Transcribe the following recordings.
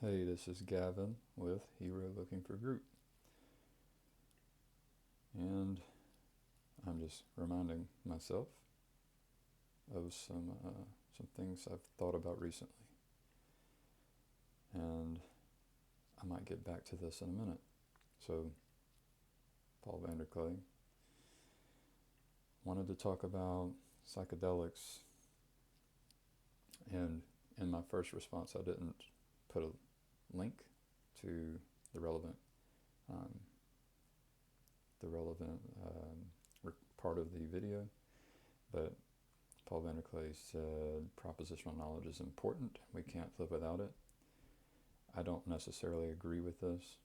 Hey, this is Gavin with Hero Looking for Group. And I'm just reminding myself of some things I've thought about recently. And I might get back to this in a minute. So, Paul VanderKlay wanted to talk about psychedelics. And in my first response, I didn't put a link to the relevant um, part of the video, but Paul VanderKlay said propositional knowledge is important. We can't live without it. I don't necessarily agree with this.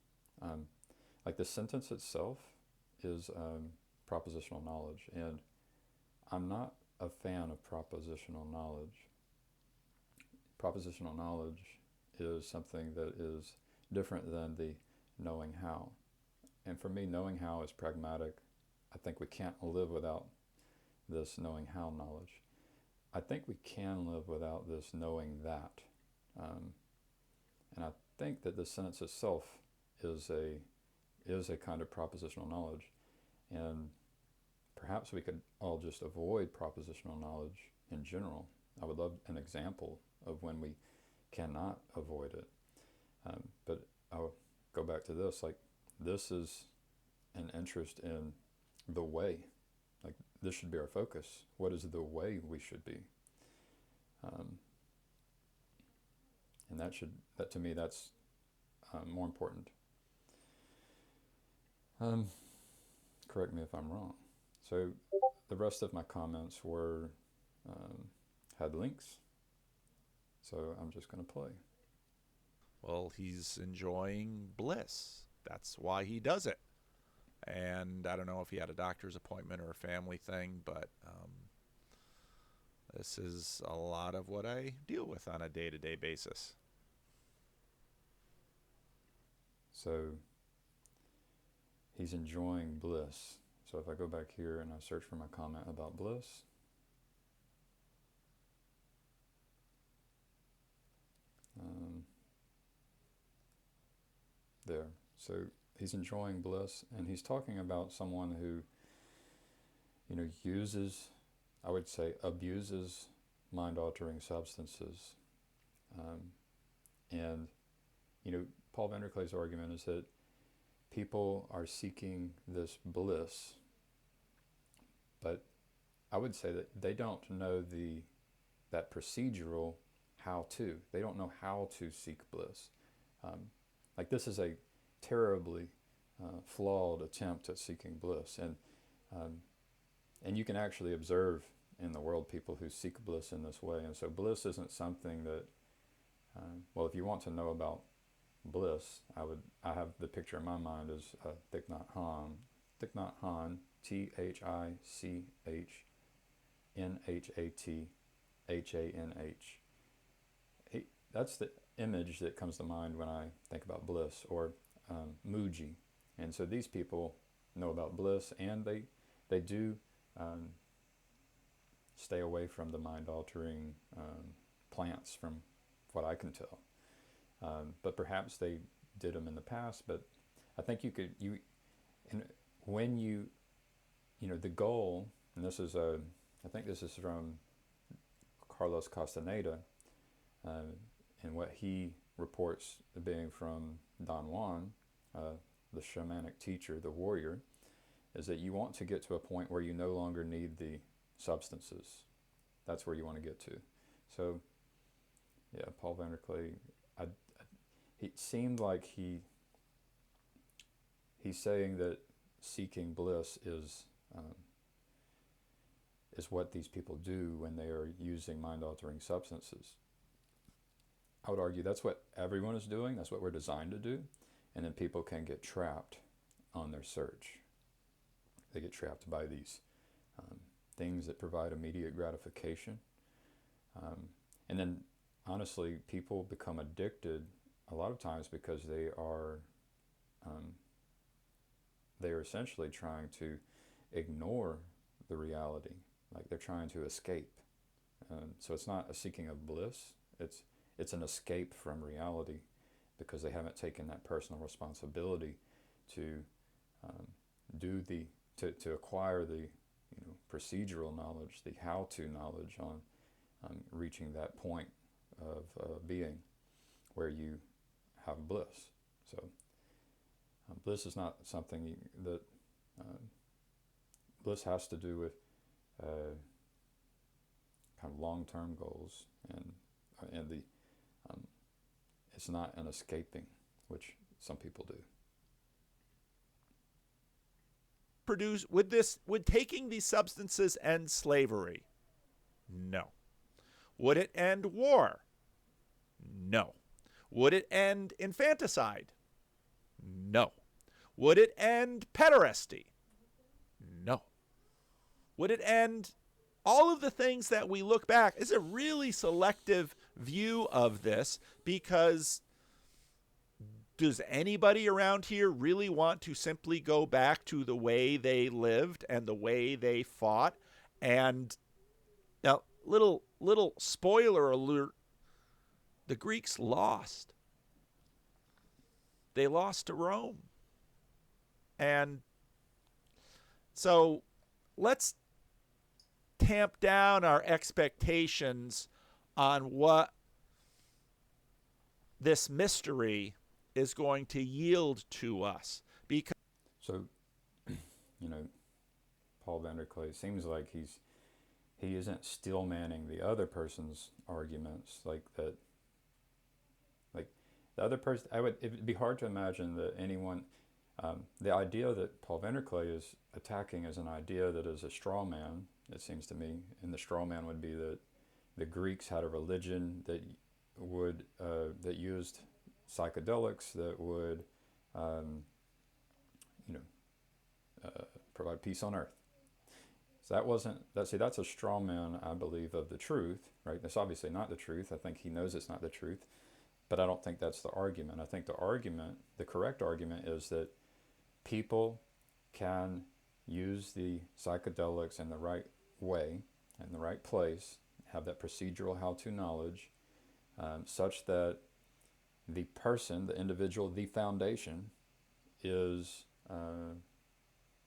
Like the sentence itself is propositional knowledge, and I'm not a fan of propositional knowledge. Propositional knowledge is something that is different than the knowing how. And for me, knowing how is pragmatic. I think we can't live without this knowing how knowledge. I think we can live without this knowing that. And I think that the sentence itself is a kind of propositional knowledge. And perhaps we could all just avoid propositional knowledge in general. I would love an example of when we cannot avoid it. But I'll go back to this. Like, this is an interest in the way. Like, this should be our focus. What is the way we should be? And that to me, that's more important. Correct me if I'm wrong. So the rest of my comments had links. So I'm just going to play. Well, he's enjoying bliss. That's why he does it. And I don't know if he had a doctor's appointment or a family thing, but this is a lot of what I deal with on a day-to-day basis. So he's enjoying bliss. So if I go back here and I search for my comment about bliss, there. So he's enjoying bliss, and he's talking about someone who, uses, I would say, abuses mind-altering substances. And, Paul VanderKlay's argument is that people are seeking this bliss, but I would say that they don't know that procedural how to. They don't know how to seek bliss. Like, this is a terribly flawed attempt at seeking bliss, and you can actually observe in the world people who seek bliss in this way. And so bliss isn't something that, well, if you want to know about bliss, I have the picture in my mind as Thich Nhat Hanh, THICHNHATHANH. That's the image that comes to mind when I think about bliss, or Muji. And so these people know about bliss, and they do stay away from the mind-altering plants, from what I can tell. But perhaps they did them in the past. But I think the goal, and this is I think this is from Carlos Castaneda, and what he reports being from Don Juan, the shamanic teacher, the warrior, is that you want to get to a point where you no longer need the substances. That's where you want to get to. So, yeah, Paul VanderKlay, it seemed like he's saying that seeking bliss is what these people do when they are using mind-altering substances. I would argue that's what everyone is doing. That's what we're designed to do. And then people can get trapped on their search. They get trapped by these things that provide immediate gratification. And then, honestly, people become addicted a lot of times because they are essentially trying to ignore the reality. Like, they're trying to escape. So it's not a seeking of bliss. It's an escape from reality, because they haven't taken that personal responsibility to to acquire the procedural knowledge, the how-to knowledge on reaching that point of being where you have bliss. So bliss is not something that bliss has to do with kind of long-term goals, and the it's not an escaping, which some people do. Would taking these substances end slavery? No. Would it end war? No. Would it end infanticide? No. Would it end pederasty? No. Would it end all of the things that we look back? It's a really selective view of this, because does anybody around here really want to simply go back to the way they lived and the way they fought? And now, little spoiler alert, the Greeks lost. They lost to Rome. And so let's tamp down our expectations on what this mystery is going to yield to us. Because so, Paul VanderKlay seems like he isn't still manning the other person's arguments, like that. Like the other person, it'd be hard to imagine that anyone. The idea that Paul VanderKlay is attacking is an idea that is a straw man, it seems to me, and the straw man would be that the Greeks had a religion that that used psychedelics that would provide peace on earth. So that's a straw man, I believe, of the truth, right? That's obviously not the truth. I think he knows it's not the truth, but I don't think that's the argument. I think the correct argument is that people can use the psychedelics in the right way, in the right place, have that procedural how-to knowledge, such that the person, the individual, the foundation is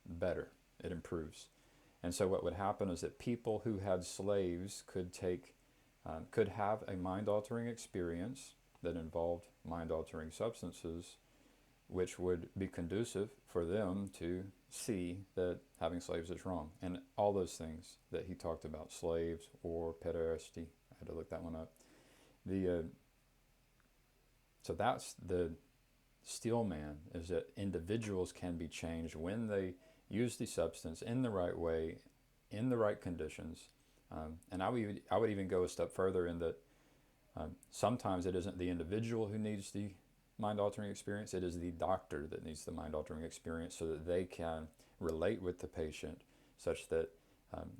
better. It improves. And so what would happen is that people who had slaves could have a mind-altering experience that involved mind-altering substances, which would be conducive for them to see that having slaves is wrong. And all those things that he talked about, slaves or pederasty, I had to look that one up. So that's the steel man, is that individuals can be changed when they use the substance in the right way, in the right conditions. And I would even go a step further in that sometimes it isn't the individual who needs the mind-altering experience, it is the doctor that needs the mind-altering experience so that they can relate with the patient such that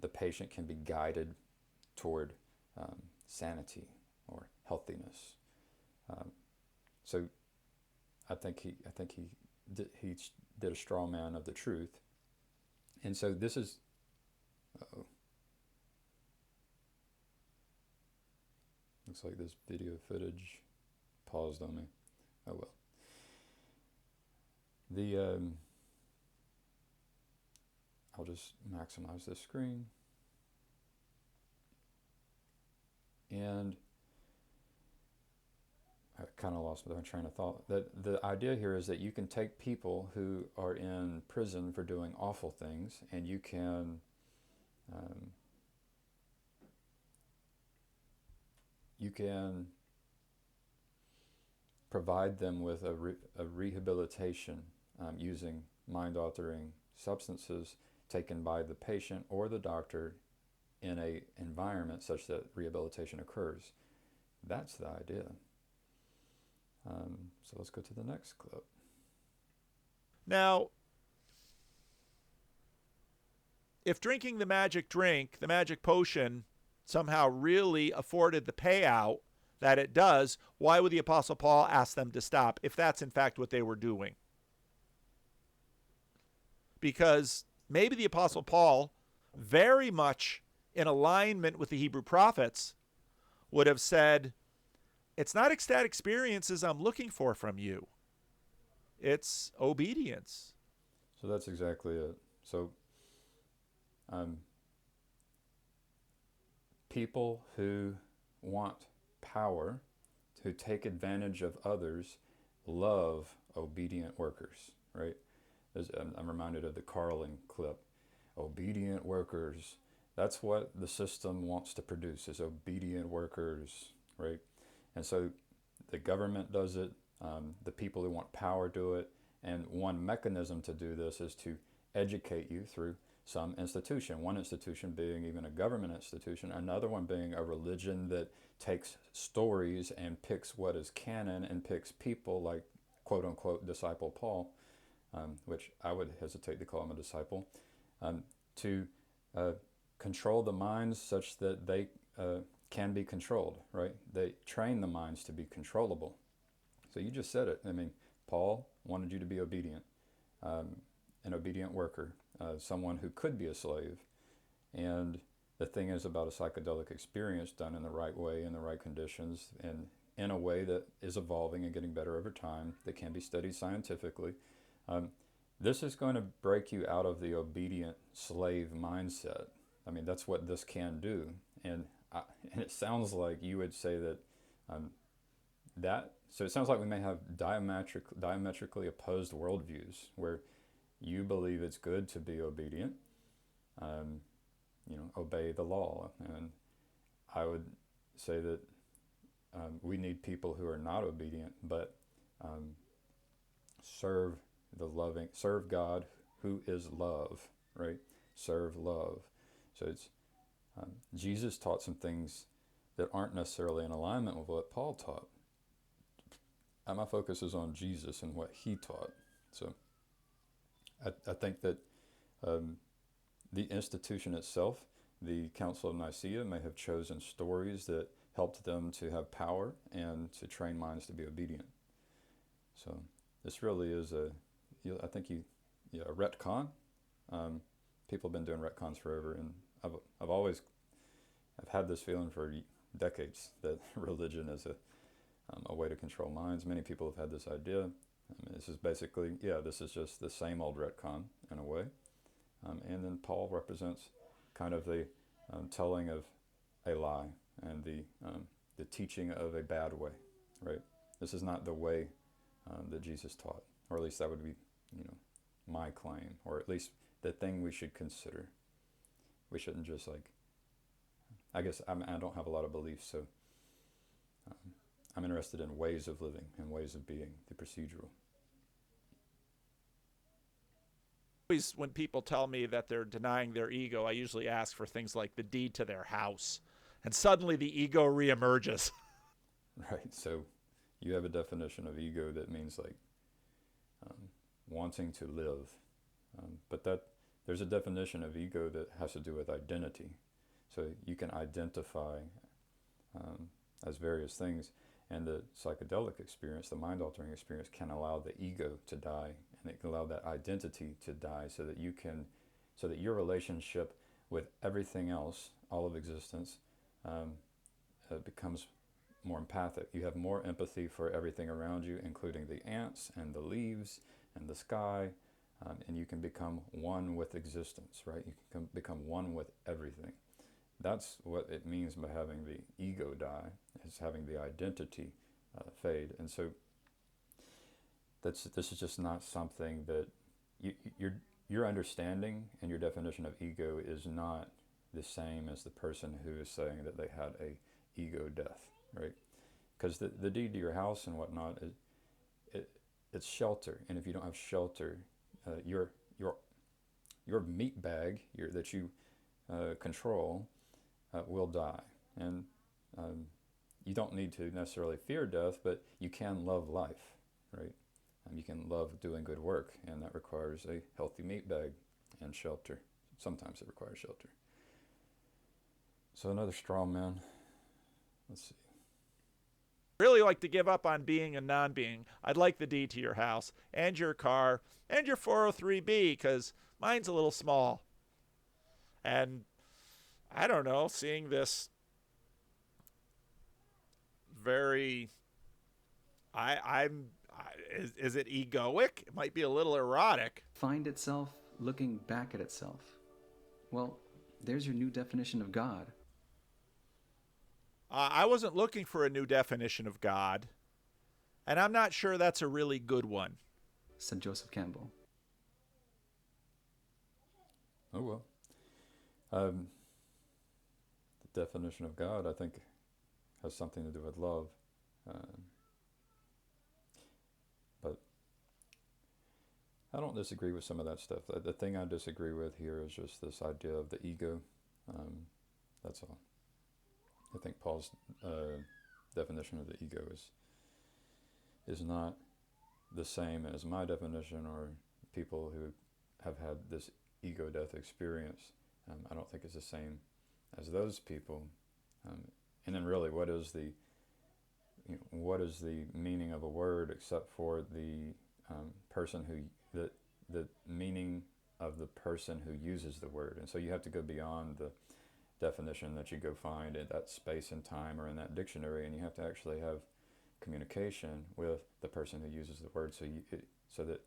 the patient can be guided toward sanity or healthiness. So I think he did a straw man of the truth. And so this is, looks like this video footage paused on me. Oh well. I'll just maximize this screen. And I kind of lost my train of thought. The idea here is that you can take people who are in prison for doing awful things, and you can provide them with a rehabilitation using mind-altering substances taken by the patient or the doctor in an environment such that rehabilitation occurs. That's the idea. So let's go to the next clip. Now, if drinking the magic drink, the magic potion, somehow really afforded the payout that it does, why would the Apostle Paul ask them to stop if that's in fact what they were doing? Because maybe the Apostle Paul, very much in alignment with the Hebrew prophets, would have said, It's not ecstatic experiences I'm looking for from you. It's obedience. So that's exactly it. So people who want power, who take advantage of others, love obedient workers, right? I'm reminded of the Carlin clip. Obedient workers. That's what the system wants to produce, is obedient workers, right? And so the government does it, the people who want power do it, and one mechanism to do this is to educate you through some institution. One institution being even a government institution, another one being a religion that takes stories and picks what is canon and picks people like quote unquote disciple Paul, which I would hesitate to call him a disciple, to control the minds such that they can be controlled, right? They train the minds to be controllable. So you just said it. I mean, Paul wanted you to be obedient, an obedient worker, someone who could be a slave. And the thing is about a psychedelic experience done in the right way, in the right conditions, and in a way that is evolving and getting better over time, that can be studied scientifically. This is going to break you out of the obedient slave mindset. I mean, that's what this can do. And it sounds like you would say that so it sounds like we may have diametrically opposed worldviews, where you believe it's good to be obedient, obey the law. And I would say that we need people who are not obedient, but serve God, who is love, right? Serve love. So it's Jesus taught some things that aren't necessarily in alignment with what Paul taught. My focus is on Jesus and what he taught. So I think that the institution itself, the Council of Nicaea, may have chosen stories that helped them to have power and to train minds to be obedient. So this really is a retcon. People have been doing retcons forever, and I've had this feeling for decades that religion is a way to control minds. Many people have had this idea. I mean, this is basically, this is just the same old retcon in a way. And then Paul represents kind of the telling of a lie and the teaching of a bad way, right? This is not the way that Jesus taught, or at least that would be, my claim, or at least the thing we should consider. We shouldn't just I guess I don't have a lot of beliefs, so I'm interested in ways of living and ways of being, the procedural. When people tell me that they're denying their ego, I usually ask for things like the deed to their house, and suddenly the ego reemerges. Right, so you have a definition of ego that means wanting to live, but there's a definition of ego that has to do with identity. So you can identify as various things, and the psychedelic experience, the mind-altering experience, can allow the ego to die, and it can allow that identity to die, so that your relationship with everything else, all of existence, becomes more empathic. You have more empathy for everything around you, including the ants and the leaves and the sky, and you can become one with existence, right? You can become one with everything. That's what it means by having the ego die, is having the identity fade. And so this is just not something that your understanding and your definition of ego is not the same as the person who is saying that they had a ego death, right? Because the deed to your house and whatnot, it's shelter. And if you don't have shelter, your meat bag that you control will die. And you don't need to necessarily fear death, but you can love life, right? You can love doing good work, and that requires a healthy meat bag and shelter. Sometimes it requires shelter. So another straw man. Let's see. Really like to give up on being a non-being. I'd like the deed to your house and your car and your 403B, because mine's a little small. And I don't know, seeing this very. Is it egoic? It might be a little erotic. Find itself looking back at itself. Well, there's your new definition of God. I wasn't looking for a new definition of God, and I'm not sure that's a really good one, said Joseph Campbell. Oh, well. The definition of God, I think, has something to do with love. But I don't disagree with some of that stuff. The thing I disagree with here is just this idea of the ego. That's all. I think Paul's definition of the ego is not the same as my definition, or people who have had this ego death experience. I don't think it's the same as those people. And then really, what is the meaning of a word except for the person who the meaning of the person who uses the word? And so you have to go beyond the definition that you go find in that space and time or in that dictionary, and you have to actually have communication with the person who uses the word, so that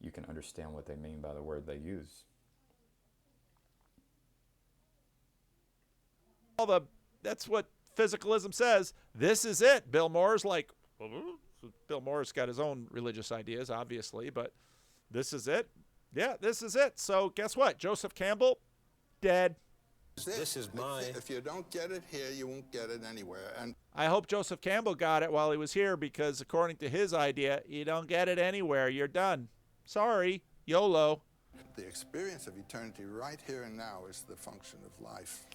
you can understand what they mean by the word they use. That's what physicalism says. This is it. Bill Moore's like, Bill Moore's got his own religious ideas, obviously, but this is it. Yeah, this is it. So guess what? Joseph Campbell, dead. This is mine. If you don't get it here, you won't get it anywhere. And I hope Joseph Campbell got it while he was here, because according to his idea, you don't get it anywhere. You're done. Sorry. YOLO. the experience of eternity right here and now is the function of life.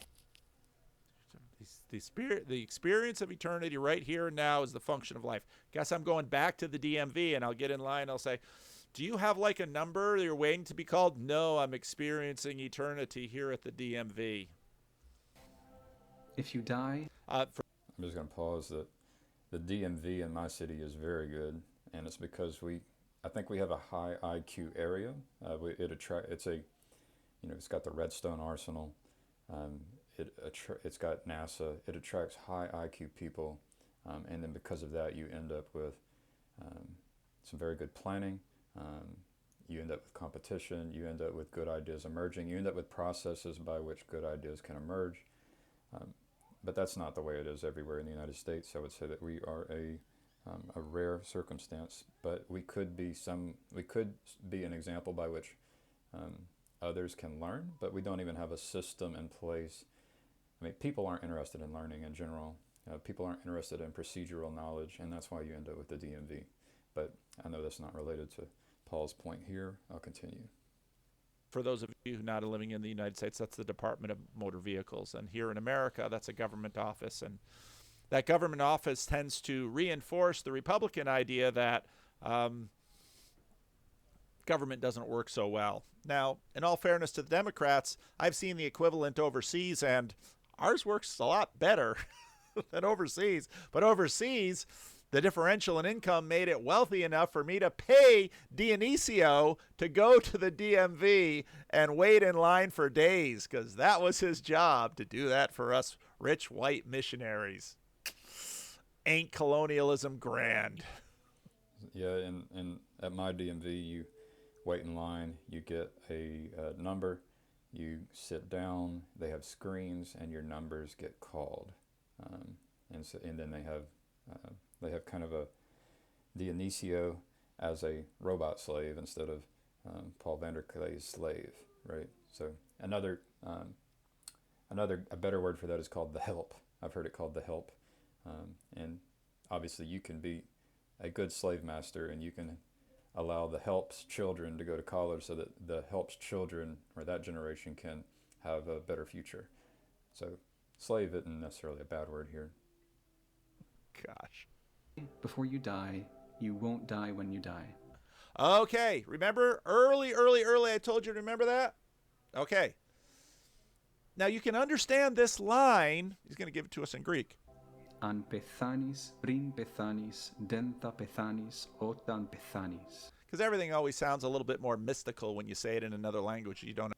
The experience of eternity right here and now is the function of life. Guess I'm going back to the DMV, and I'll get in line. I'll say, do you have like a number you're waiting to be called? No, I'm experiencing eternity here at the DMV. If you die... I'm just going to pause that the DMV in my city is very good, and it's because I think we have a high IQ area. It's got the Redstone Arsenal. It's got NASA. It attracts high IQ people, and then because of that, you end up with some very good planning. You end up with competition. You end up with good ideas emerging. You end up with processes by which good ideas can emerge. But that's not the way it is everywhere in the United States. I would say that we are a rare circumstance, but we could be an example by which others can learn, but we don't even have a system in place. I mean, people aren't interested in learning in general. People aren't interested in procedural knowledge, and that's why you end up with the DMV. But I know that's not related to Paul's point here. I'll continue. For those of you who are not living in the United States, that's the Department of Motor Vehicles. And here in America, that's a government office. And that government office tends to reinforce the Republican idea that government doesn't work so well. Now, in all fairness to the Democrats, I've seen the equivalent overseas, and ours works a lot better than overseas. But overseas, the differential in income made it wealthy enough for me to pay Dionisio to go to the DMV and wait in line for days, because that was his job, to do that for us rich white missionaries. Ain't colonialism grand? Yeah, and at my DMV, you wait in line, you get a number, you sit down, they have screens, and your numbers get called. And then they have kind of a Dionisio as a robot slave instead of Paul VanderKlay's slave, right? So a better word for that is called the help. I've heard it called the help. And obviously you can be a good slave master, and you can allow the help's children to go to college so that the help's children, or that generation, can have a better future. So slave isn't necessarily a bad word here. Gosh. Before you die, you won't die when you die. Okay, remember early I told you to remember that? Okay. Now you can understand this line. He's going to give it to us in Greek. An pethanis, prin pethanis, denta pethanis, otan pethanis. Because everything always sounds a little bit more mystical when you say it in another language you don't know.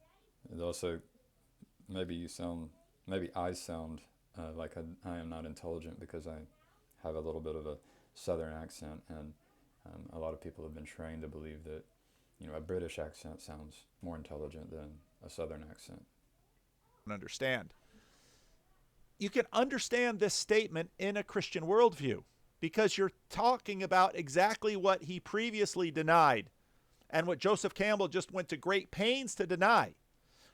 And also, maybe I sound like I am not intelligent because I have a little bit of a southern accent, and a lot of people have been trained to believe that, a British accent sounds more intelligent than a southern accent. Understand. You can understand this statement in a Christian worldview because you're talking about exactly what he previously denied and what Joseph Campbell just went to great pains to deny.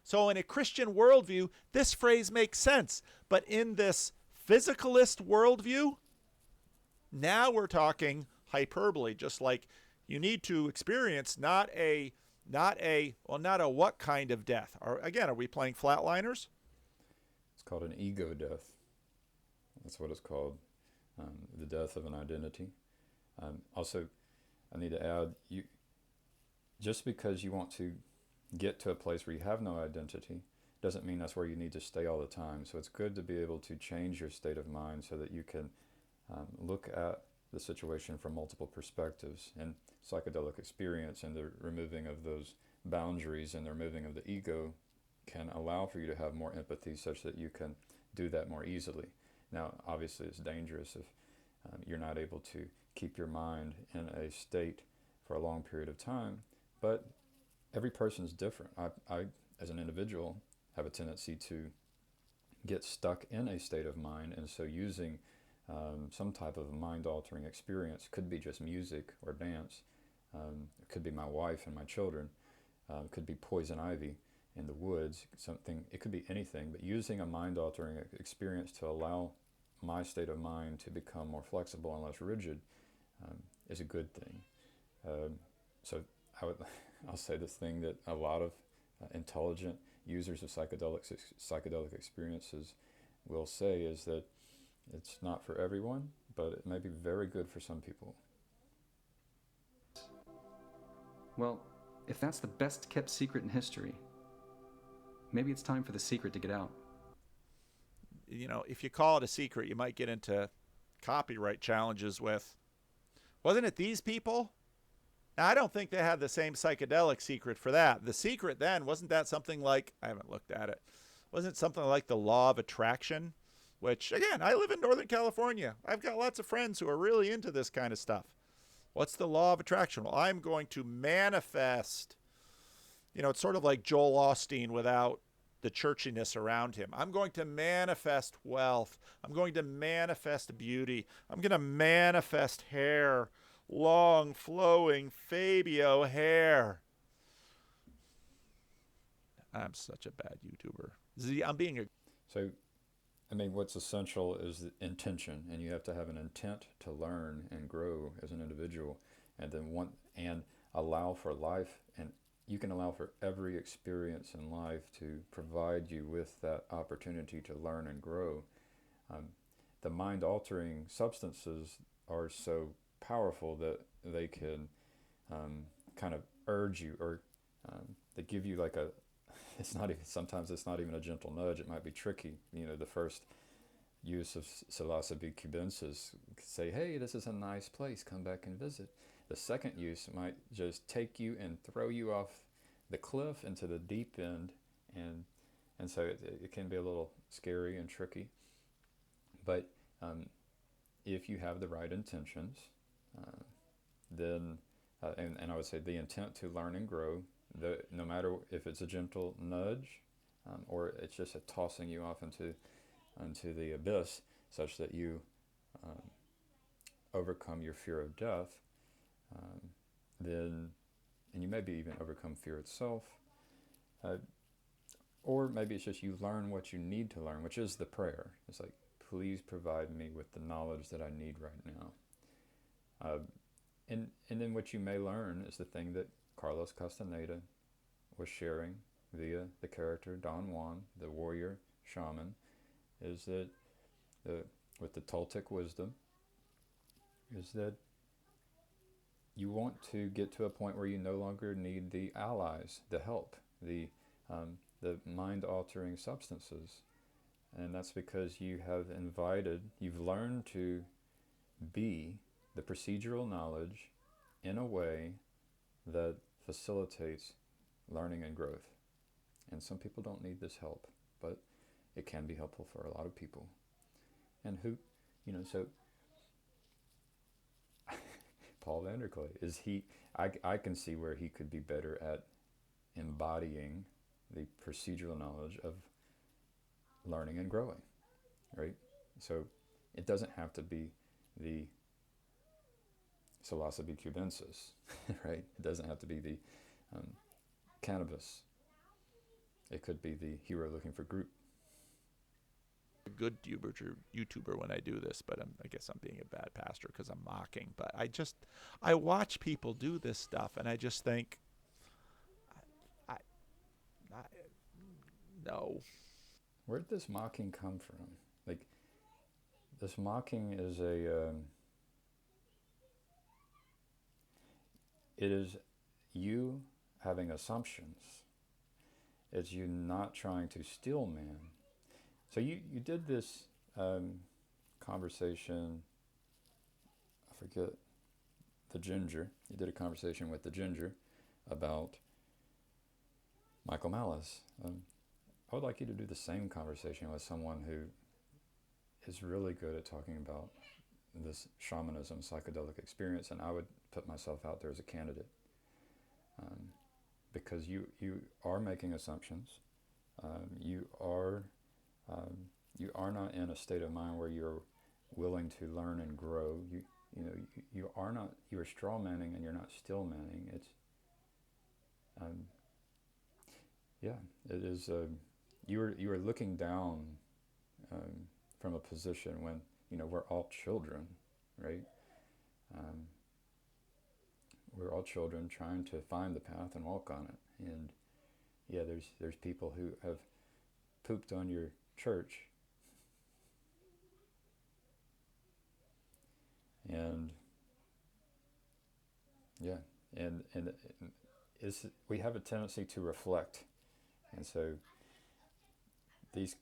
So in a Christian worldview, this phrase makes sense. But in this physicalist worldview, now we're talking hyperbole, just like you need to experience not a what kind of death. Or again, are we playing flatliners? It's called an ego death. That's what it's called, the death of an identity. Also, I need to add, just because you want to get to a place where you have no identity doesn't mean that's where you need to stay all the time. So it's good to be able to change your state of mind so that you can look at the situation from multiple perspectives. And psychedelic experience and the removing of those boundaries and the removing of the ego can allow for you to have more empathy such that you can do that more easily. Now, obviously, it's dangerous if you're not able to keep your mind in a state for a long period of time, but every person's different. I, as an individual, have a tendency to get stuck in a state of mind, and so using some type of mind-altering experience, could be just music or dance, it could be my wife and my children, it could be poison ivy in the woods, it could be anything, but using a mind-altering experience to allow my state of mind to become more flexible and less rigid is a good thing. So I'll say this thing that a lot of intelligent users of psychedelic experiences will say is that it's not for everyone, but it may be very good for some people. Well, if that's the best kept secret in history, maybe it's time for the secret to get out. If you call it a secret, you might get into copyright challenges with, wasn't it these people? Now, I don't think they had the same psychedelic secret for that. The secret then, wasn't that something like, I haven't looked at it, wasn't it something like the law of attraction? Which, again, I live in Northern California. I've got lots of friends who are really into this kind of stuff. What's the law of attraction? Well, I'm going to manifest. It's sort of like Joel Osteen without the churchiness around him. I'm going to manifest wealth. I'm going to manifest beauty. I'm going to manifest hair. Long, flowing Fabio hair. I'm such a bad YouTuber. I'm being a... So, what's essential is the intention, and you have to have an intent to learn and grow as an individual, and then allow for life, and you can allow for every experience in life to provide you with that opportunity to learn and grow. The mind-altering substances are so powerful that they can kind of urge you, or they give you like sometimes it's not even a gentle nudge. It might be tricky. The first use of psilocybe cubensis say, hey, this is a nice place, come back and visit. The second use might just take you and throw you off the cliff into the deep end, and so it can be a little scary and tricky. But if you have the right intentions, then and I would say the intent to learn and grow, no matter if it's a gentle nudge or it's just a tossing you off into the abyss such that you overcome your fear of death, and you maybe even overcome fear itself, or maybe it's just you learn what you need to learn, which is the prayer. It's like, please provide me with the knowledge that I need right now. And then what you may learn is the thing that Carlos Castaneda was sharing via the character Don Juan, the warrior shaman, is that with the Toltec wisdom, is that you want to get to a point where you no longer need the allies, the help, the mind-altering substances. And that's because you've learned to be the procedural knowledge in a way that facilitates learning and growth. And some people don't need this help, but it can be helpful for a lot of people. And so Paul VanderKlay. I can see where he could be better at embodying the procedural knowledge of learning and growing, right? So it doesn't have to be the psilocybe cubensis, right? It doesn't have to be the cannabis. It could be the hero looking for group. A good YouTuber when I do this, but I guess I'm being a bad pastor because I'm mocking. But I watch people do this stuff, and I just think, no. Where did this mocking come from? Like, this mocking is it is you having assumptions. It's you not trying to steal man. So you did this conversation, I forget, the ginger. You did a conversation with the ginger about Michael Malice. I would like you to do the same conversation with someone who is really good at talking about this shamanism, psychedelic experience, and I would put myself out there as a candidate. Because you are making assumptions. You are not in a state of mind where you're willing to learn and grow. You are straw manning and you're not still manning. It's it is. You are looking down from a position when we're all children, right? We're all children trying to find the path and walk on it. And yeah, there's people who have pooped on your church, and yeah, and we have a tendency to reflect, and so these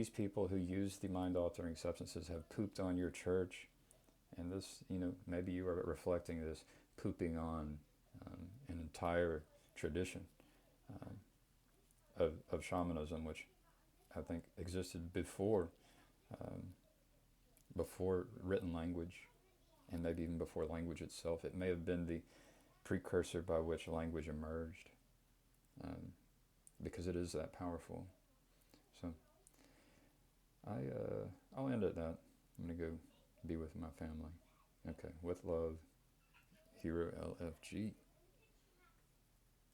people who use the mind-altering substances have pooped on your church, and this, maybe you are reflecting this pooping on an entire tradition of shamanism, which I think existed before written language, and maybe even before language itself. It may have been the precursor by which language emerged, because it is that powerful. So I'll end at that. I'm going to go be with my family. Okay, with love, herolfg.